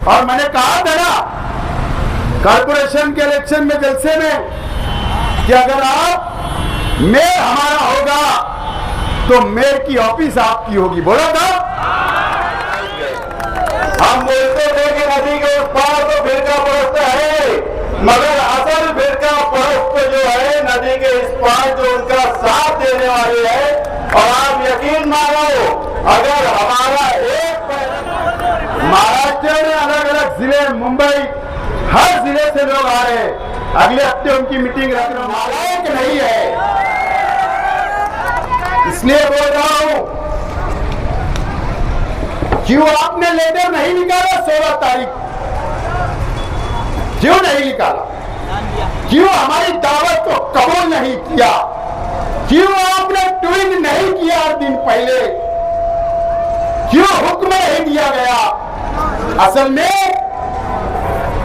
और मैंने कहा था ना कॉर्पोरेशन के इलेक्शन में जलसे में कि अगर आप मेयर हमारा होगा तो मेयर की ऑफिस आपकी होगी, बोला था। हम बोलते थे कि नदी के उस पार तो फिरका पड़ता है, मगर असल फिरका पड़ोस जो है नदी के इस पार जो उनका साथ देने वाले है। और आप यकीन मानो अगर हमारा एक महाराष्ट्र में अलग अलग जिले, मुंबई, हर जिले से लोग आ रहे हैं। अगले हफ्ते उनकी मीटिंग रखना नालायक नहीं है, इसलिए बोल रहा हूं क्यों आपने लेटर नहीं निकाला 16 तारीख, क्यों नहीं निकाला, क्यों हमारी दावत को कबूल नहीं किया, क्यों आपने ट्वीट नहीं किया 8 दिन पहले, क्यों हुक्म नहीं दिया गया। असल में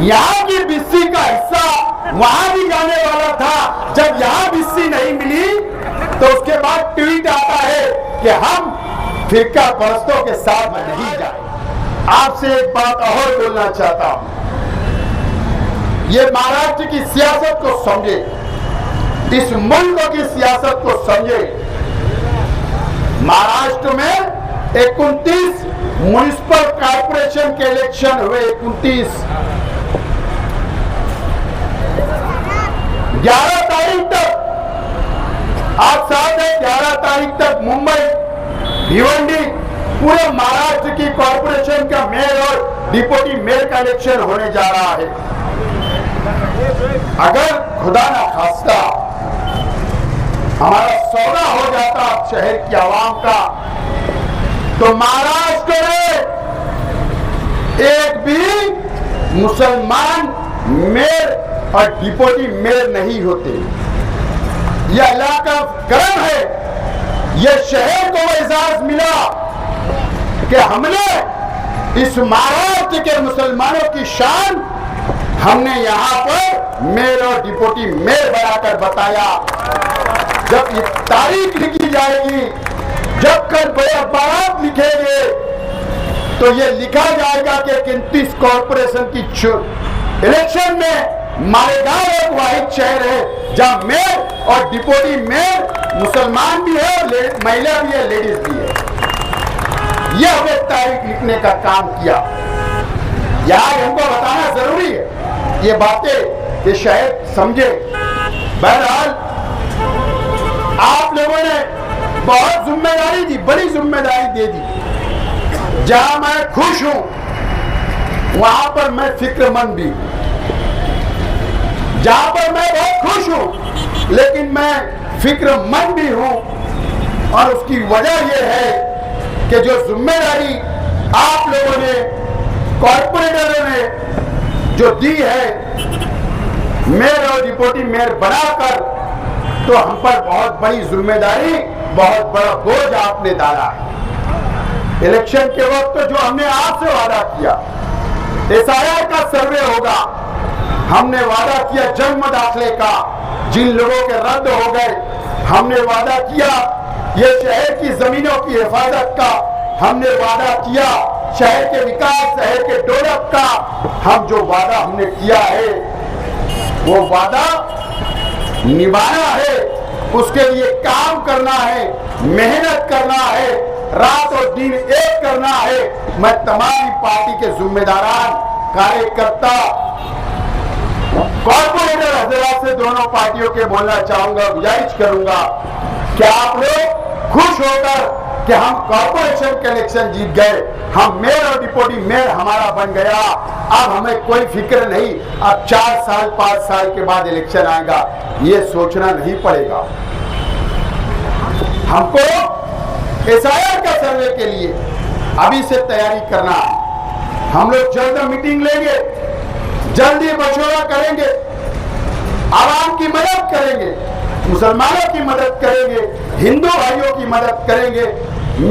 यहां की बिस्सी का हिस्सा वहां भी जाने वाला था। जब यहां बिस्सी नहीं मिली तो उसके बाद ट्वीट आता है कि हम फिरका परस्तों के साथ नहीं जाए। आपसे एक बात और बोलना चाहता हूं, ये महाराष्ट्र की सियासत को समझे, इस मुल्क की सियासत को समझे। महाराष्ट्र में 29 म्युनिसिपल कॉर्पोरेशन के इलेक्शन हुए, 29। 11 तारीख तक आप साथ हैं, 11 तारीख तक मुंबई, भिवंडी, पूरे महाराष्ट्र की कॉर्पोरेशन का मेयर और डिप्टी मेयर का इलेक्शन होने जा रहा है। अगर खुदा ना खास्ता हमारा सौदा हो जाता शहर की आवाम का, तो महाराष्ट्र में एक भी मुसलमान मेयर और डिप्टी मेयर नहीं होते। यह अल्लाह का करम है, यह शहर को एजाज मिला कि हमने इस महाराष्ट्र के मुसलमानों की शान हमने यहां पर मेयर और डिप्टी मेयर बनाकर बताया। जब ये तारीख लिखी जाएगी, जब कल बड़े अखबार लिखेंगे, तो ये लिखा जाएगा कि 29 कॉर्पोरेशन की इलेक्शन में मालेगांव एक वाहिद शहर है जहां मेयर और डिप्टी मेयर मुसलमान भी है, महिला भी है, लेडीज भी है। यह हमें तारीख लिखने का काम किया। यार हमको बताना जरूरी है ये बातें, ये शायद समझे। बहरहाल आप लोगों ने बहुत जिम्मेदारी दी, बड़ी जिम्मेदारी दे दी। जहां मैं खुश हूं वहां पर मैं फिक्रमंद भी, जहां पर मैं बहुत खुश हूं लेकिन मैं फिक्रमंद भी हूं। और उसकी वजह यह है कि जो जिम्मेदारी आप लोगों ने, कॉर्पोरेटरों ने जो दी है मेयर और डिप्टी मेयर बनाकर, तो हम पर बहुत बड़ी जिम्मेदारी, बहुत बड़ा बोझ आपने डाला है। इलेक्शन के वक्त तो जो हमने आपसे वादा किया, SIR का सर्वे होगा, हमने वादा किया जन्म दाखिले का, जिन लोगों के रद्द हो गए, हमने वादा किया ये शहर की जमीनों की हिफाजत का, हमने वादा किया शहर के विकास, शहर के डेवलप का। हम जो वादा हमने किया है वो वादा निभाना है, उसके लिए काम करना है, मेहनत करना है, रात और दिन एक करना है। मैं तमाम पार्टी के जिम्मेदारान, कार्यकर्ता, कॉर्पोरेटर हजरात से दोनों पार्टियों के बोलना चाहूंगा, गुजारिश करूंगा कि आप लोग खुश होकर कि हम कॉर्पोरेशन के इलेक्शन जीत गए, हम मेयर और डिप्टी मेयर हमारा बन गया, अब हमें कोई फिक्र नहीं, अब 4 साल 5 साल के बाद इलेक्शन आएगा, ये सोचना नहीं पड़ेगा। हमको SIR का सर्वे के लिए अभी से तैयारी करना है। हम लोग जल्द मीटिंग लेंगे, जल्दी मशवरा करेंगे, आवाम की मदद करेंगे, मुसलमानों की मदद करेंगे, हिंदू भाइयों की मदद करेंगे।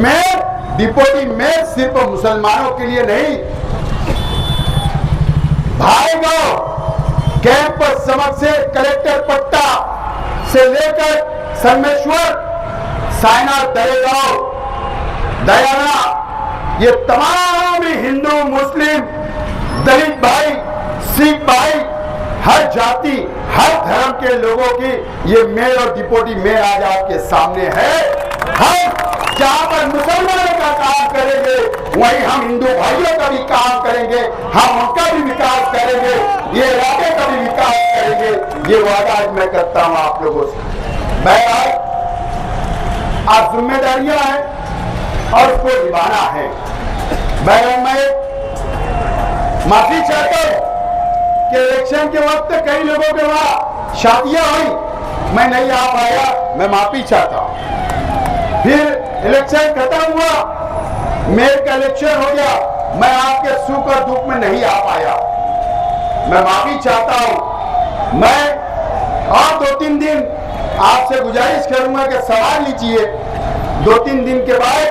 मेयर डिप्टी मेयर सिर्फ मुसलमानों के लिए नहीं, भाईगांव कैंपस समझ से कलेक्टर पट्टा से लेकर संगमेश्वर, सायनाथ, दरेगांव, दयाना, ये तमाम हिंदू मुस्लिम हर जाति, हर धर्म के लोगों की ये मेयर और डिप्टी मेयर आज आपके सामने है। हम जहां पर मुसलमानों का काम करेंगे, वहीं हम हिंदू भाइयों का भी काम करेंगे, हम उनका भी विकास करेंगे, ये इलाके का भी विकास करेंगे। ये वादा आज मैं करता हूं आप लोगों से। बहरहाल आज जिम्मेदारियां हैं और उसको निभाना है। बहरहाल मैं माफी चाहता हूं कि इलेक्शन के वक्त कई लोगों के वहां शादियां हुई, मैं नहीं आ पाया, मैं माफी चाहता हूं। फिर इलेक्शन खत्म हुआ, मेयर का इलेक्शन हो गया, मैं आपके सुख और दुख में नहीं आ पाया, मैं माफी चाहता हूं। मैं और 2-3 दिन आपसे गुजारिश करूंगा कि सवाल लीजिए, 2-3 दिन के बाद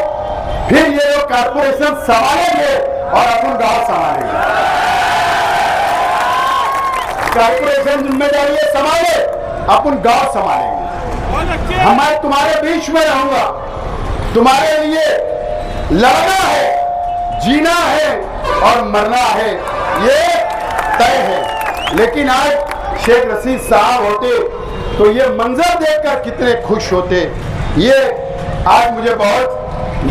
फिर ये लोग कारपोरेशन संभालेंगे और अपन गांव संभालेंगे। कारपोरेशन जिम्मेदारी संभाले, अपन गांव संभालेंगे। मैं तुम्हारे बीच में रहूंगा, तुम्हारे लिए लड़ना है, जीना है और मरना है, ये तय है। लेकिन आज शेख रशीद साहब होते तो ये मंजर देखकर कितने खुश होते। ये आज मुझे बहुत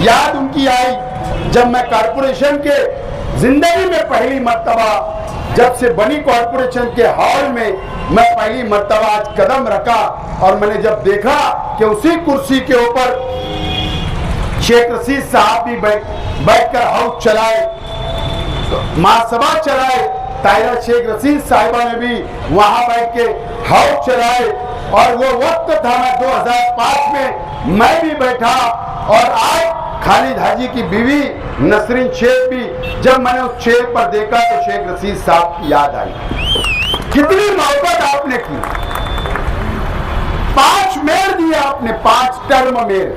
याद उनकी आई जब मैं कारपोरेशन के जिंदगी में पहली मर्तबा, जब से बनी कॉर्पोरेशन के हॉल में मैं पहली मर्तबा आज कदम रखा और मैंने जब देखा कि उसी कुर्सी के ऊपर शेख रशीद साहब भी बैठकर हाउस चलाए, महासभा चलाए, तायरा शेख रशीद साहिबा ने भी वहां बैठ के हाउस चलाए। और वो वक्त था मैं 2005 में मैं भी बैठा, और आज खालिद हाजी की बीवी नसरीन शेख भी, जब मैंने उस चेयर पर देखा तो शेख रशीद साहब की याद आई। कितनी मोहब्बत आपने की, 5 मेयर दिए आपने, 5 टर्म मेयर,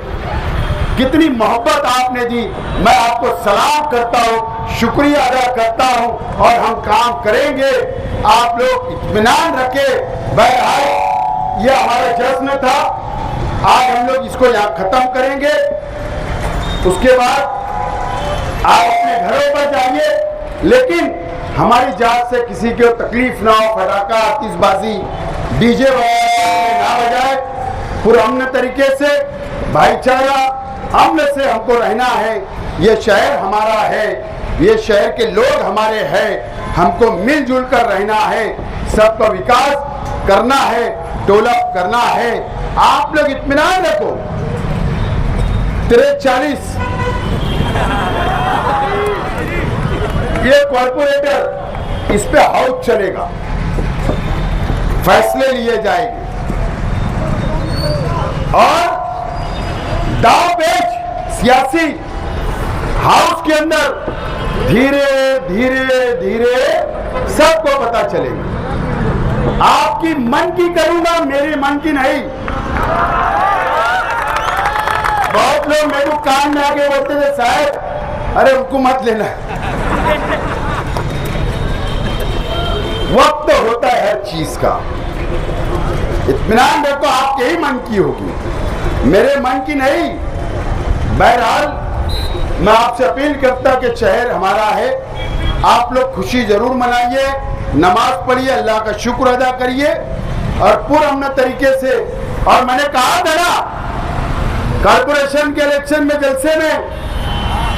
कितनी मोहब्बत आपने दी। मैं आपको सलाम करता हूँ, शुक्रिया अदा करता हूँ और हम काम करेंगे। आप लोग इत्मीनान रखें। बहरहाल ये हमारा जश्न था, आज हम लोग इसको यहाँ खत्म करेंगे। उसके बाद आप अपने घरों पर जाइए, लेकिन हमारी जात से किसी को तकलीफ ना हो, फटाका आतिशबाजी डीजे वगैरह ना बजाए, पुरअमन तरीके से भाईचारा अमन से हमको रहना है। ये शहर हमारा है, ये शहर के लोग हमारे हैं, हमको मिलजुल कर रहना है, सबका विकास करना है, डेवलप करना है। आप लोग इत्मीनान रखो। 43 ये कॉर्पोरेटर, इस पे हाउस चलेगा, फैसले लिए जाएंगे और दाव पेच सियासी हाउस के अंदर धीरे धीरे धीरे सबको पता चलेगा। आपकी मन की करूंगा, मेरे मन की नहीं। बहुत लोग मेरे को कान में आके बोलते थे, साहब अरे उनको मत लेना। वक्त तो होता है हर चीज का, इत्मीनान देखो आपके ही मन की होगी, मेरे मन की नहीं। बहरहाल मैं आपसे अपील करता कि शहर हमारा है, आप लोग खुशी जरूर मनाइए, नमाज पढ़िए, अल्लाह का शुक्र अदा करिए और पुरअमन तरीके से। और मैंने कहा था ना कॉर्पोरेशन के इलेक्शन में, जलसे में,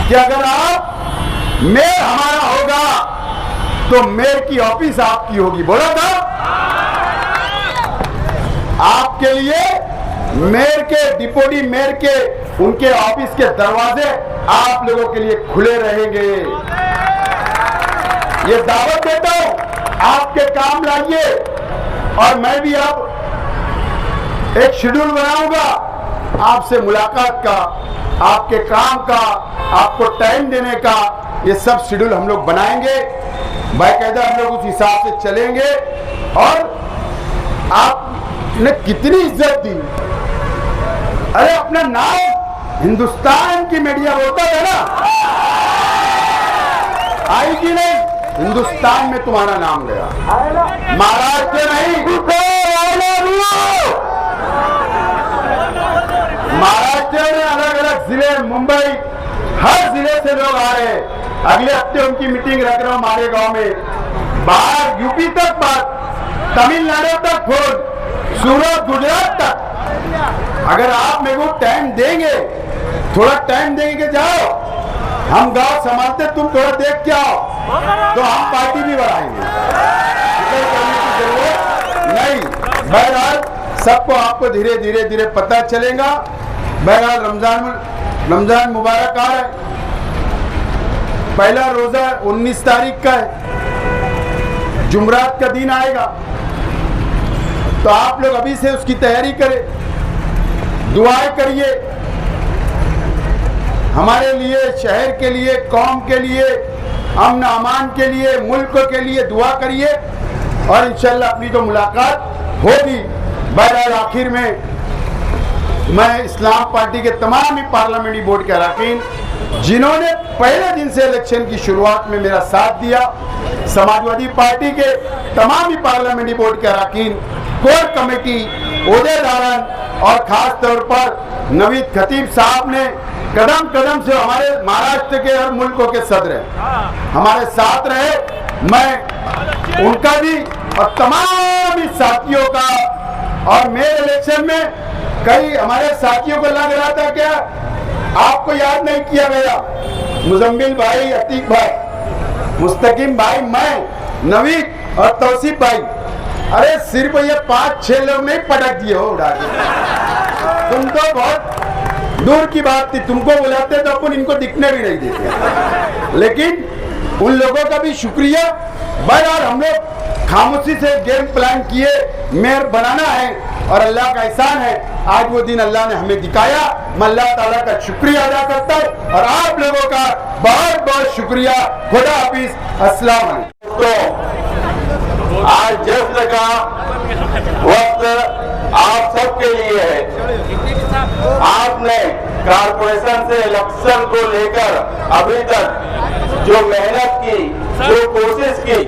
कि अगर आप मेयर हमारा होगा तो मेयर की ऑफिस आपकी होगी, बोला था। आपके लिए मेयर के, डिप्टी मेयर के, उनके ऑफिस के दरवाजे आप लोगों के लिए खुले रहेंगे। ये दावत देता हूं, आपके काम लाइए। और मैं भी अब एक शेड्यूल बनाऊंगा आपसे मुलाकात का, आपके काम का, आपको टाइम देने का, ये सब शेड्यूल हम लोग बनाएंगे। बाकायदा हम लोग उस हिसाब से चलेंगे। और आपने कितनी इज्जत दी, अरे अपना नाम हिंदुस्तान की मीडिया बोलता था ना, आई कि नहीं? हिंदुस्तान में तुम्हारा नाम गया, महाराष्ट्र नहीं, महाराष्ट्र में अलग अलग जिले, मुंबई, हर जिले से लोग आ रहे हैं। अगले हफ्ते उनकी मीटिंग रख रहा हूं हमारे गांव में, बाहर यूपी तक बात तमिलनाडु तक फोन, सूरत, गुजरात तक। अगर आप मेरे को टाइम देंगे, थोड़ा टाइम देंगे कि जाओ हम गांव संभालते, तुम थोड़ा देख के आओ, तो हम पार्टी भी बढ़ाएंगे। फिक्र करने की जरूरत नहीं। बहरहाल सबको आपको धीरे धीरे धीरे पता चलेगा। बहरहाल रमजान मुबारक आ रहा है। पहला रोजा 19 तारीख का है, जुमरात का दिन आएगा, तो आप लोग अभी से उसकी तैयारी करें, दुआएं करिए हमारे लिए, शहर के लिए, कौम के लिए, अमन अमान के लिए, मुल्क के लिए दुआ करिए और इंशाल्लाह अपनी तो मुलाकात होगी। बहरहाल आखिर में मैं इस्लाम पार्टी के तमाम ही पार्लियामेंट्री बोर्ड के अरकान जिन्होंने पहले दिन से इलेक्शन की शुरुआत में मेरा साथ दिया, समाजवादी पार्टी के तमाम ही पार्लियामेंट्री बोर्ड के अरकान, कोर कमेटी, ओहदेदारान और खास तौर पर नवीद खतीब साहब ने कदम कदम से हमारे महाराष्ट्र के और मुल्कों के सदर हमारे साथ रहे। मैं उनका भी और तमाम ही साथियों का, और मेरे इलेक्शन में कई हमारे साथियों को लग रहा था क्या आपको याद नहीं किया गया, मुजम्मिल भाई, अतीक भाई, मुस्तकीम भाई, मैं, नवीद और तौसीफ भाई, अरे सिर्फ ये 5-6 लोग नहीं पटक दिए हो उड़ा के। तुम तो बहुत दूर की बात थी, तुमको बुलाते तो अपन इनको दिखने भी नहीं देते, लेकिन उन लोगों का भी शुक्रिया। बहरहाल हम लोग खामोशी से गेम प्लान किए, मेयर बनाना है और अल्लाह का एहसान है, आज वो दिन अल्लाह ने हमें दिखाया। मैं अल्लाह ताला का शुक्रिया अदा करता हूँ और आप लोगों का बहुत बहुत शुक्रिया। खुदा हाफिज, अस्सलाम वालेकुम। तो आज जश्न का वक्त आप सबके लिए है। आपने कारपोरेशन से इलेक्शन को लेकर अभी तक जो मेहनत की, जो कोशिश की,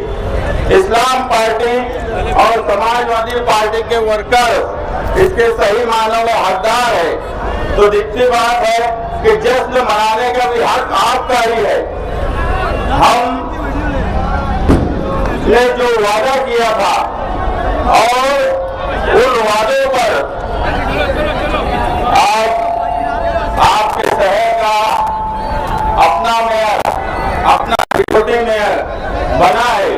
इस्लाम पार्टी और समाजवादी पार्टी के वर्कर इसके सही मानों में हकदार है। तो दिखती बात है कि जश्न मनाने का भी हक आपका ही है। हम ने जो वादा किया था और उन वादों पर आज आपके शहर का अपना मेयर, अपना डिप्टी मेयर बना है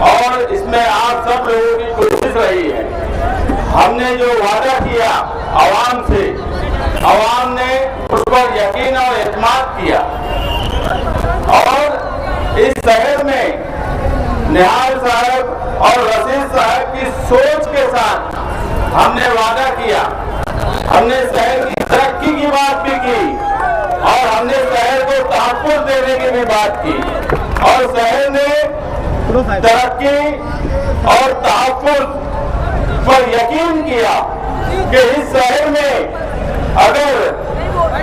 और इसमें आप सब लोगों की कोशिश रही है। हमने जो वादा किया आवाम से, आवाम ने उस पर यकीन और एतमाद किया और इस शहर में निहाल साहब और रशीद साहब की सोच के साथ हमने वादा किया। हमने शहर की तरक्की की बात भी की और हमने शहर को तहफ्फुज़ देने की भी बात की और शहर ने तरक्की और तहफ्फुज़ पर यकीन किया कि इस शहर में अगर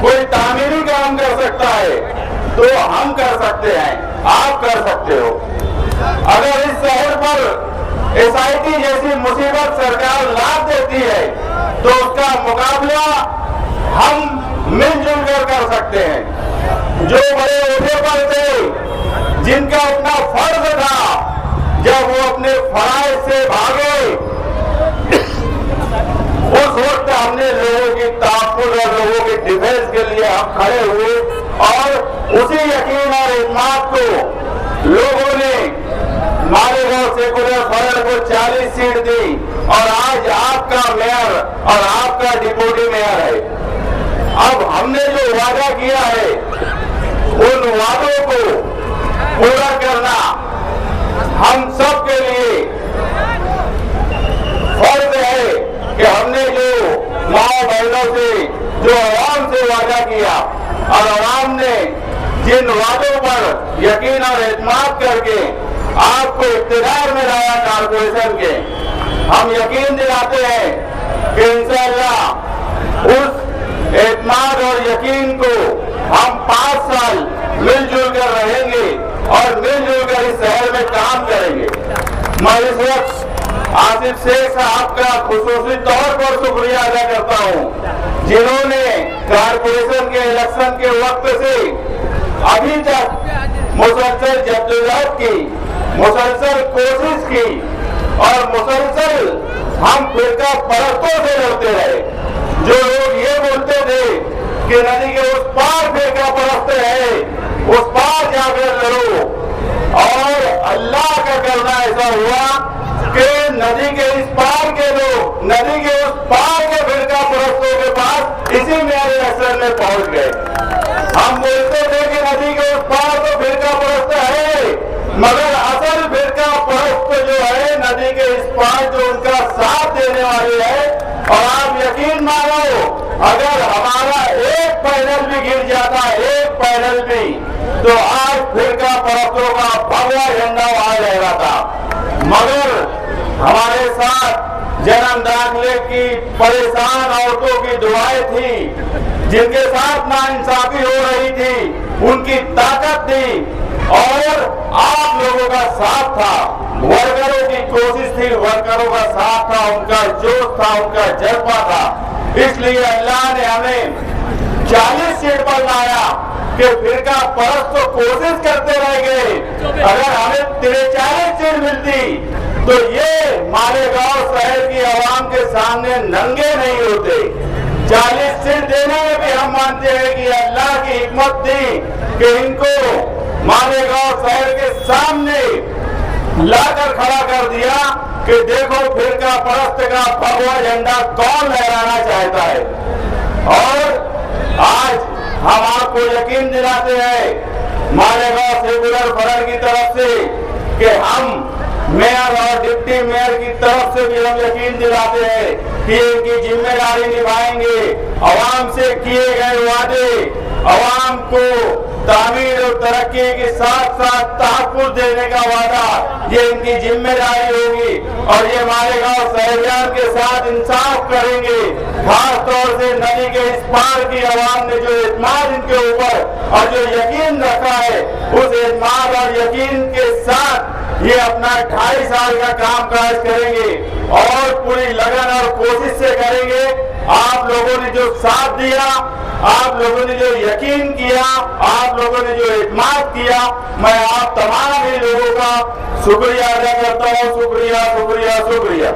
कोई तामीरी काम कर सकता है तो हम कर सकते हैं, आप कर सकते हो। अगर इस शहर पर SIT जैसी मुसीबत सरकार लाद देती है तो उसका मुकाबला हम मिलजुल कर सकते हैं। जो बड़े ओहदे पर थे, जिनका अपना फर्ज था, जब वो अपने फराइज से भागे, उस वक्त हमने लोगों की तहफ्फुज़ और लोगों की डिफेंस के लिए हम खड़े हुए और उसी यकीन और इत्मीनान को लोगों ने मालेगांव सेकुलर फ्रंट को 40 सीट दी और आज आपका मेयर और आपका डिप्टी मेयर है। अब हमने जो वादा किया है उन वादों को पूरा करना हम सब के लिए फर्ज है कि हमने जो माओ बहनों से, जो आवाम से वादा किया और आवाम ने जिन वादों पर यकीन और एतमाद करके आपको इख्तियार में लाया कारपोरेशन के, हम यकीन दिलाते हैं कि इंशाअल्लाह उस एतमाद और यकीन को हम 5 साल मिलजुल कर रहेंगे और मिलजुल कर इस शहर में काम करेंगे। मैं इस वक्त आसिफ शेख साहब का खुसूसी तौर पर शुक्रिया अदा करता हूँ, जिन्होंने कारपोरेशन के इलेक्शन के वक्त से अभी तक मुसलसल जद्दोजहद की, मुसलसल कोशिश की और मुसलसल हम फिरका परस्तों से लड़ते रहे। जो लोग ये बोलते थे कि नदी के उस पार फिरका परस्त है, उस पार जाकर लड़ो, और अल्लाह का करना ऐसा हुआ कि नदी के इस पार के लोग नदी के उस पार के फिरका परस्तों के पास इसी मेरे असर में पहुंच गए। हम बोलते थे कि नदी के उस पार तो फिरका परस्त है, मगर असल फिरका परस्त जो है नदी के इस पार जो उनका साथ देने वाले है। और आप यकीन मानो, अगर हमारा एक पैदल भी गिर जाता, एक पैदल भी, तो आज फिरका परस्तों का भगवा झंडा वहां लहराता। मगर हमारे साथ जन्म दाखिले की परेशान औरतों की दुआएं थी, जिनके साथ नाइंसाफी हो रही थी, उनकी ताकत थी, और आप लोगों का साथ था, वर्करों की कोशिश थी, वर्करों का साथ था, उनका जोश था, उनका जज्बा था। इसलिए अल्लाह ने हमें 40 सीट पर लाया कि फिरका परस्त तो कोशिश करते रह गए। अगर हमें 43 सीट मिलती तो ये मालेगांव शहर की आवाम के सामने नंगे नहीं होते। 40 सीट देने में भी हम मानते हैं कि अल्लाह की हिकमत थी कि इनको मालेगांव शहर के सामने लाकर खड़ा कर दिया कि देखो फिरका परस्त का भगवा झंडा कौन लहराना चाहता है। और आज हम आपको यकीन दिलाते हैं मालेगांव सेकुलर फ्रंट की तरफ से कि हम मेयर और डिप्टी मेयर की तरफ से भी हम यकीन दिलाते हैं कि इनकी जिम्मेदारी निभाएंगे। आवाम से किए गए वादे, आवाम को तामीर और तरक्की के साथ साथ तहफ्फुज़ देने का वादा, ये इनकी जिम्मेदारी होगी। और ये मालेगांव शहरियान के साथ इंसाफ करेंगे। खास तौर से नदी के इस पार की आवाम ने जो एतमाद इनके ऊपर और जो यकीन रखा है, उस एतमाद और यकीन के साथ ये अपना 2.5 साल का काम काज करेंगे और पूरी लगन और कोशिश से करेंगे। आप लोगों ने जो साथ दिया, आप लोगों ने जो यकीन किया, आप लोगों ने जो एतमाद किया, मैं आप तमाम ही लोगों का शुक्रिया अदा करता हूँ। शुक्रिया शुक्रिया शुक्रिया।